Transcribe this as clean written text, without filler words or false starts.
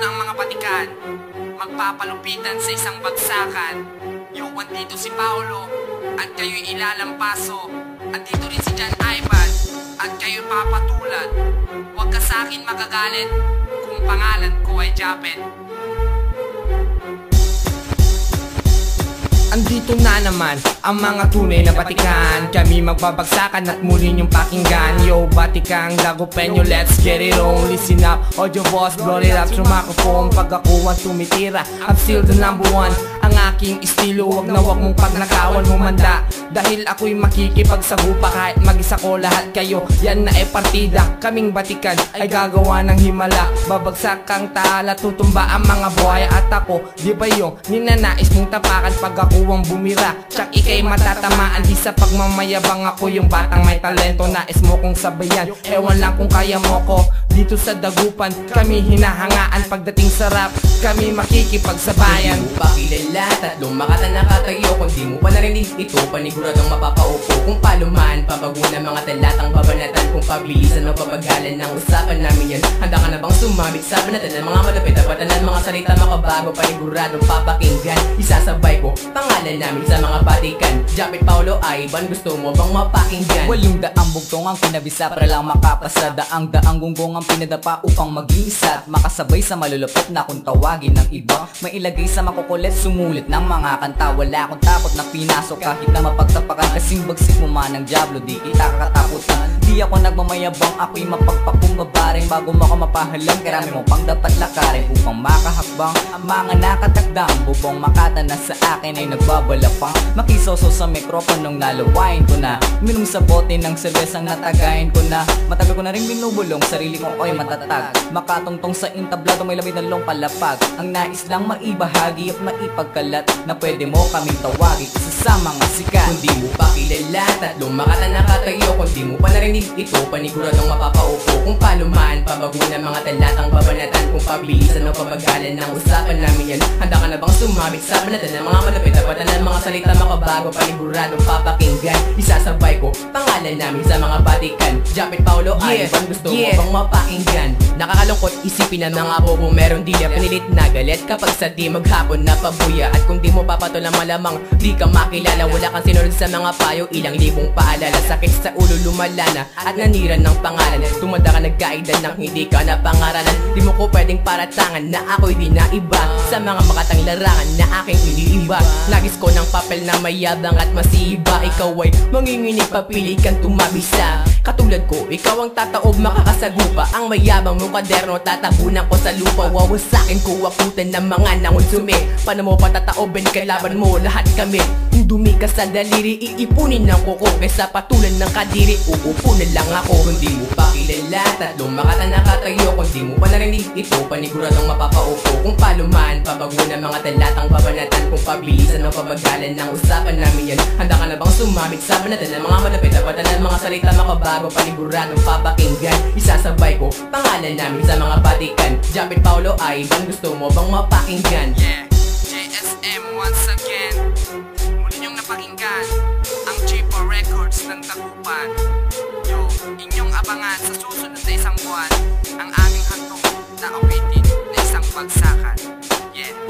na ang mga batikan, magpapalupitan sa isang bagsakan. Yo, andito si Paolo, at kayo'y ilalampaso. At dito rin si John Ivan, at kayo'y papatulan. Huwag ka sa'kin magagalit, kung pangalan ko ay Japet. Andito na naman ang mga tunay na batikan. Kami magbabagsakan at muli niyong pakinggan. Yo, batikang dagupenyo, let's get it on. Listen up, audio boss, blow it up through microphone. Pag ako ang tumitira, I'm still the number one. Ang aking estilo, wag na wag mong pagnakawan humanda. Dahil ako'y makikipagsagupa kahit mag-isa ko lahat kayo. Yan na ay partida, kaming batikan ay gagawa ng himala. Babagsak kang tala, tutumba ang mga buhaya. At ako, di ba yung ninanais mong tapakan pag ako ang bumira? Tsak ikay matatamaan, di sa pagmamayabang. Ako yung batang may talento, nais mo kong sabayan. Ewan lang kung kaya mo ko. Dito sa dagupan, kami hinahangaan. Pagdating sa rap, kami makikipagsabayan. Kung di mo pa kilala, tatlong makata nakatayo. Kung di mo pa narinig ito, paniguradong mapapaupo. Kung paluman, pabago na mga talatang babanatan. Kung pabilisan o papagalan ng usapan namin yan, handa ka na bang sumabit sa banatan ng mga malapit na batanan? Mga salita makabago, paniguradong papakinggan. Isasabay ko pangalan namin sa mga batikan. Japet, Paolo, Ivan, gusto mo bang mapakinggan? Walong daang bugtong ang kinabisa para lang makapasa. Daang gunggong ang pinadapa upang mag-iisa at makasabay sa malulupot na kung tawagin ng iba. May ilagay sa makukulit, sumulit ng mga kanta. Wala akong takot na pinasok kahit na mapagtapakan. Kasing bagsik mo man ng Diablo, di kita kakatakutan. Di ako nagmamayabang, ako'y mapagpakumbabaring. Bago mo ako mapahalang, karami mo pang dapat lakarin upang makahakbang ang mga nakatakdang. Bubong makata na sa akin ay nagbabalapang. Makisoso sa mikroponong nalawain ko na. Minum sa bote ng serbesang natagayin ko na. Matagal ko na rin binubulong, sarili ko ko'y matatag. Makatungtong sa intablado, may lamig na long palapag. Ang nais lang maibahagi at maipagkalat na pwede mo kaming tawagin isa sa mga sikat. Kung di mo pa kilala, tatlong makata nakatayo. Kung di mo pa narinig ito, paniguradong mapapaupo. Kung paluman, pabago na mga talatang babanatan. Kung pabilisan o pabagalan ng usapan namin yan, handa ka na bang sumabit sa banatan ng mga malapit na batanan? Mga salita makabago, paniguradong papakinggan. Isasabay ko pangalan namin sa mga batikan. Japet, Paolo, Ivan, gusto mo bang mapakinggan? Nakakalungkot isipin na mga bobo meron dilya. Pinilit na galit kapag sa di maghapon na pabuya. At kung di mo papatulang malamang di ka makilala. Wala kang sinunod sa mga payo, ilang libong paalala. Sakit sa ulo lumala na at naniran ng pangalan. Tumanda ka nagkaidan ng hindi ka na pangaralan. Di mo ko pwedeng paratangan na ako'y di na iba sa mga makatang larangan na aking iniiba. Nagis ko ng papel na mayabang at masiba. Ikaw ay manginginig, papili kang tumabisa. Katulad ko, ikaw ang tataob, makakasagupa. Ang mayabang mong kaderno, tatabunan ko sa lupa. Wawasakin ko wakutan ng mga nangunsumi. Paano mo patataobin, kailaban mo lahat kami. Kung dumi ka sa daliri, iipunin ng kuko. Kesa patulan ng kadiri, uupo na lang ako. Kung di mo pa kilala, tatlong makata nakatayo. Kung di mo pa narinig ito, paniguradong mapapaupo. Kung paluman, pabago na mga talatang babanatan. Kung pabilisan o pabagalan ng usapan namin yan, handa ka na bang sumabit sa banatan ng mga malapit na batanan? Mga salita makabago, paniguradong papakinggan. Isasabay ko pangalan namin sa mga batikan. Japet, Paolo, Ivan, gusto mo bang mapakinggan? Yeah, JSM once again. Muli niyong napakinggan ang Chipo Records ng Dagupan. Yo, inyong abangan sa susunod na isang buwan ang aming handog na awitin na isang bagsakan. Yeah.